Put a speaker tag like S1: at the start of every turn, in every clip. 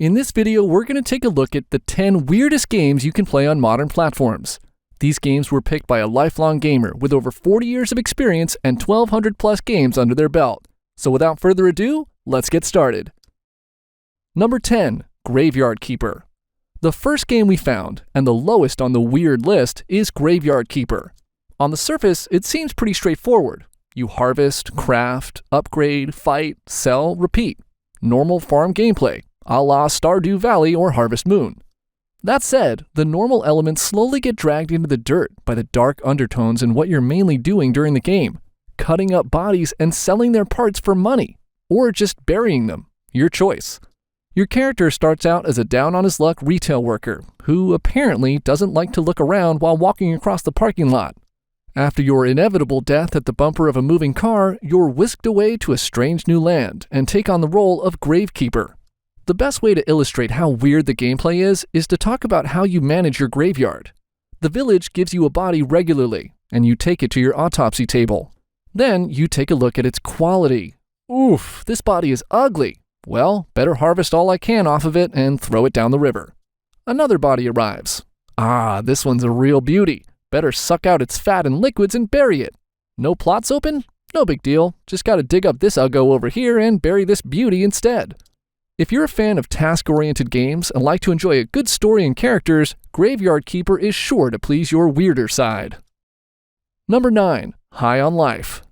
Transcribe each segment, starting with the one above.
S1: In this video, we're going to take a look at the 10 weirdest games you can play on modern platforms. These games were picked by a lifelong gamer with over 40 years of experience and 1,200 plus games under their belt. So without further ado, let's get started. Number 10, Graveyard Keeper. The first game we found, and the lowest on the weird list, is Graveyard Keeper. On the surface, it seems pretty straightforward. You harvest, craft, upgrade, fight, sell, repeat. Normal farm gameplay, a la Stardew Valley or Harvest Moon. That said, the normal elements slowly get dragged into the dirt by the dark undertones in what you're mainly doing during the game, cutting up bodies and selling their parts for money, or just burying them, your choice. Your character starts out as a down-on-his-luck retail worker, who apparently doesn't like to look around while walking across the parking lot. After your inevitable death at the bumper of a moving car, you're whisked away to a strange new land and take on the role of Gravekeeper. The best way to illustrate how weird the gameplay is to talk about how you manage your graveyard. The village gives you a body regularly, and you take it to your autopsy table. Then you take a look at its quality. Oof, this body is ugly. Well, better harvest all I can off of it and throw it down the river. Another body arrives. Ah, this one's a real beauty. Better suck out its fat and liquids and bury it. No plots open? No big deal. Just gotta dig up this uggo over here and bury this beauty instead. If you're a fan of task-oriented games and like to enjoy a good story and characters, Graveyard Keeper is sure to please your weirder side. Number 9, High on Life.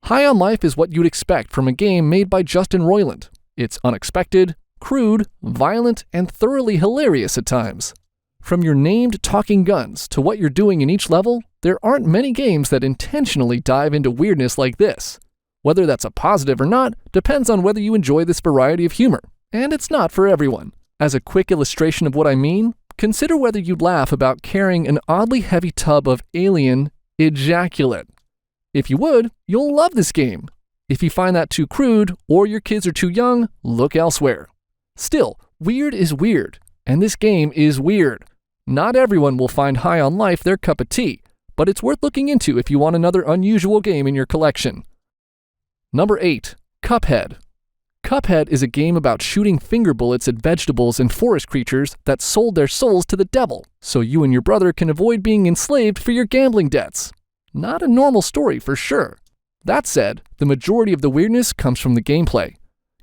S1: High on Life is what you'd expect from a game made by Justin Roiland. It's unexpected, crude, violent, and thoroughly hilarious at times. From your named talking guns to what you're doing in each level, there aren't many games that intentionally dive into weirdness like this. Whether that's a positive or not depends on whether you enjoy this variety of humor. And it's not for everyone. As a quick illustration of what I mean, consider whether you'd laugh about carrying an oddly heavy tub of alien ejaculate. If you would, you'll love this game. If you find that too crude, or your kids are too young, look elsewhere. Still, weird is weird, and this game is weird. Not everyone will find High on Life their cup of tea, but it's worth looking into if you want another unusual game in your collection. Number 8, Cuphead. Cuphead is a game about shooting finger bullets at vegetables and forest creatures that sold their souls to the devil, so you and your brother can avoid being enslaved for your gambling debts. Not a normal story for sure. That said, the majority of the weirdness comes from the gameplay.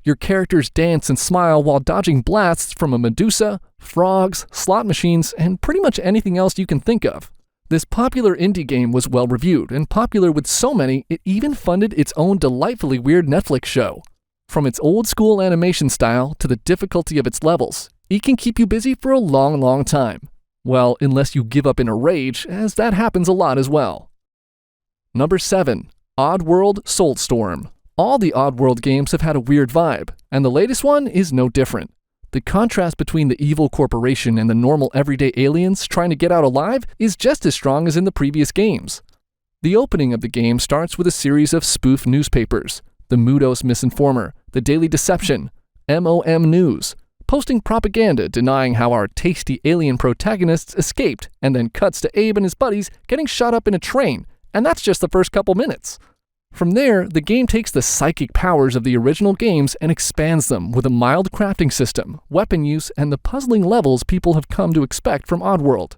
S1: Your characters dance and smile while dodging blasts from a Medusa, frogs, slot machines, and pretty much anything else you can think of. This popular indie game was well reviewed and popular with so many it even funded its own delightfully weird Netflix show. From its old-school animation style to the difficulty of its levels, it can keep you busy for a long time. Well, unless you give up in a rage, as that happens a lot as well. Number 7, Oddworld Soulstorm. All the Oddworld games have had a weird vibe, and the latest one is no different. The contrast between the evil corporation and the normal everyday aliens trying to get out alive is just as strong as in the previous games. The opening of the game starts with a series of spoof newspapers. The Mudos Misinformer, The Daily Deception, MOM News, posting propaganda denying how our tasty alien protagonists escaped, and then cuts to Abe and his buddies getting shot up in a train, and that's just the first couple minutes. From there, the game takes the psychic powers of the original games and expands them with a mild crafting system, weapon use, and the puzzling levels people have come to expect from Oddworld.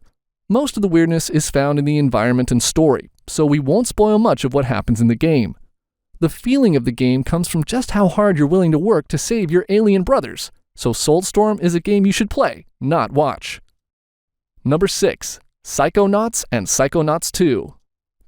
S1: Most of the weirdness is found in the environment and story, so we won't spoil much of what happens in the game. The feeling of the game comes from just how hard you're willing to work to save your alien brothers, so Soulstorm is a game you should play, not watch. Number 6, Psychonauts and Psychonauts 2.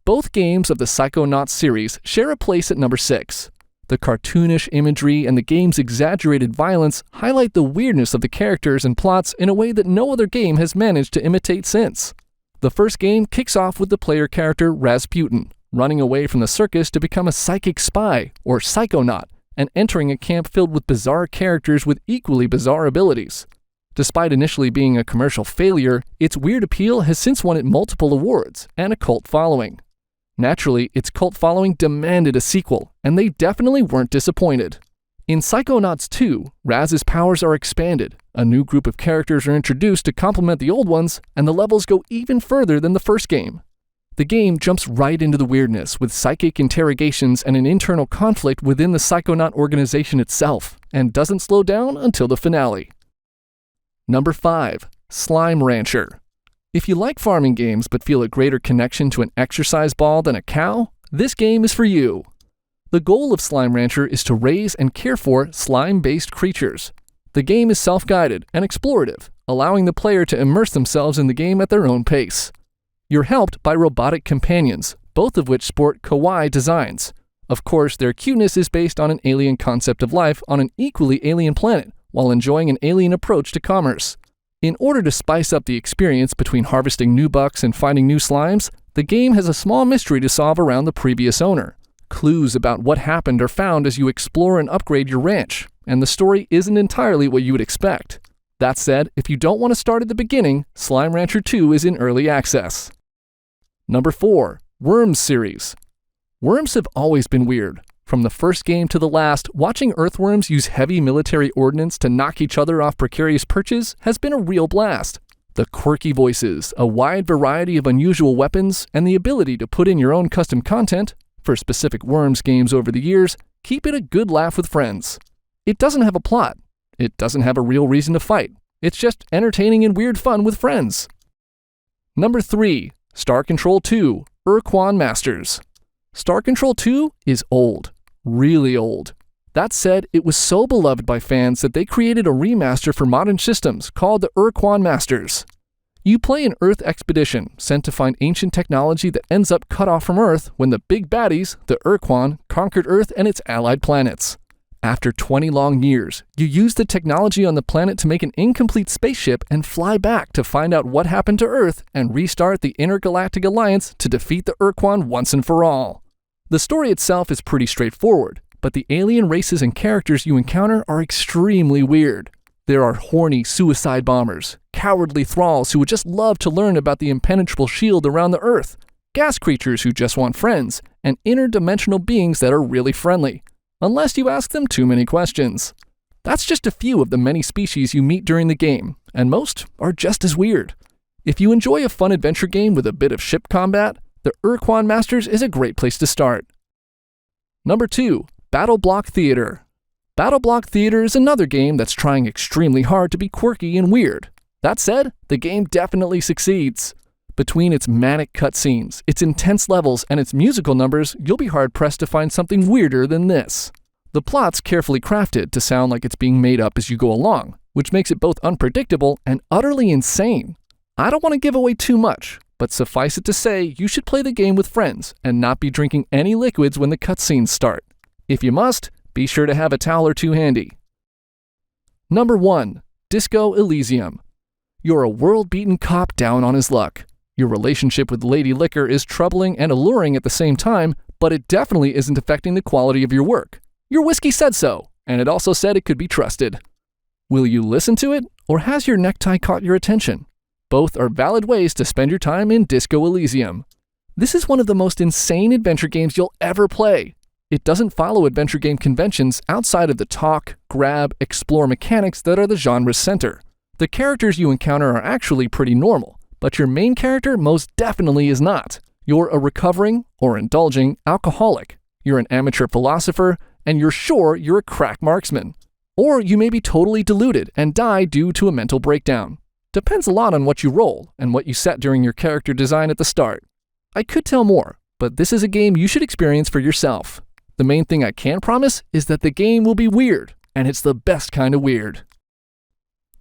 S1: Both games of the Psychonauts series share a place at number 6. The cartoonish imagery and the game's exaggerated violence highlight the weirdness of the characters and plots in a way that no other game has managed to imitate since. The first game kicks off with the player character Rasputin, running away from the circus to become a psychic spy, or psychonaut, and entering a camp filled with bizarre characters with equally bizarre abilities. Despite initially being a commercial failure, its weird appeal has since won it multiple awards and a cult following. Naturally, its cult following demanded a sequel, and they definitely weren't disappointed. In Psychonauts 2, Raz's powers are expanded, a new group of characters are introduced to complement the old ones, and the levels go even further than the first game. The game jumps right into the weirdness with psychic interrogations and an internal conflict within the Psychonaut organization itself, and doesn't slow down until the finale. Number 5. Slime Rancher. If you like farming games but feel a greater connection to an exercise ball than a cow, this game is for you. The goal of Slime Rancher is to raise and care for slime-based creatures. The game is self-guided and explorative, allowing the player to immerse themselves in the game at their own pace. You're helped by robotic companions, both of which sport kawaii designs. Of course, their cuteness is based on an alien concept of life on an equally alien planet, while enjoying an alien approach to commerce. In order to spice up the experience between harvesting new bucks and finding new slimes, the game has a small mystery to solve around the previous owner. Clues about what happened are found as you explore and upgrade your ranch, and the story isn't entirely what you would expect. That said, if you don't want to start at the beginning, Slime Rancher 2 is in early access. Number 4. Worms series. Worms have always been weird. From the first game to the last, watching earthworms use heavy military ordnance to knock each other off precarious perches has been a real blast. The quirky voices, a wide variety of unusual weapons, and the ability to put in your own custom content for specific Worms games over the years keep it a good laugh with friends. It doesn't have a plot. It doesn't have a real reason to fight. It's just entertaining and weird fun with friends. Number 3. Star Control 2, Ur-Quan Masters. Star Control 2 is old. Really old. That said, it was so beloved by fans that they created a remaster for modern systems called the Ur-Quan Masters. You play an Earth expedition sent to find ancient technology that ends up cut off from Earth when the big baddies, the Ur-Quan, conquered Earth and its allied planets. After 20 long years, you use the technology on the planet to make an incomplete spaceship and fly back to find out what happened to Earth and restart the Intergalactic Alliance to defeat the Ur-Quan once and for all. The story itself is pretty straightforward, but the alien races and characters you encounter are extremely weird. There are horny suicide bombers, cowardly thralls who would just love to learn about the impenetrable shield around the Earth, gas creatures who just want friends, and interdimensional beings that are really friendly, unless you ask them too many questions. That's just a few of the many species you meet during the game, and most are just as weird. If you enjoy a fun adventure game with a bit of ship combat, the Ur-Quan Masters is a great place to start. Number 2. BattleBlock Theater. BattleBlock Theater is another game that's trying extremely hard to be quirky and weird. That said, the game definitely succeeds. Between its manic cutscenes, its intense levels, and its musical numbers, you'll be hard-pressed to find something weirder than this. The plot's carefully crafted to sound like it's being made up as you go along, which makes it both unpredictable and utterly insane. I don't want to give away too much, but suffice it to say you should play the game with friends and not be drinking any liquids when the cutscenes start. If you must, be sure to have a towel or two handy. Number 1. Disco Elysium. You're a world-beaten cop down on his luck. Your relationship with Lady Liquor is troubling and alluring at the same time, but it definitely isn't affecting the quality of your work. Your whiskey said so, and it also said it could be trusted. Will you listen to it, or has your necktie caught your attention? Both are valid ways to spend your time in Disco Elysium. This is one of the most insane adventure games you'll ever play. It doesn't follow adventure game conventions outside of the talk, grab, explore mechanics that are the genre's center. The characters you encounter are actually pretty normal, but your main character most definitely is not. You're a recovering, or indulging, alcoholic. You're an amateur philosopher, and you're sure you're a crack marksman. Or you may be totally deluded and die due to a mental breakdown. Depends a lot on what you roll and what you set during your character design at the start. I could tell more, but this is a game you should experience for yourself. The main thing I can promise is that the game will be weird, and it's the best kind of weird.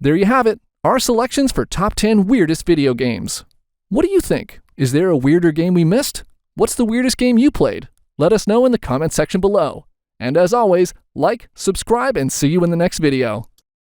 S1: There you have it, our selections for top 10 weirdest video games. What do you think? Is there a weirder game we missed? What's the weirdest game you played? Let us know in the comment section below. And as always, like, subscribe, and see you in the next video.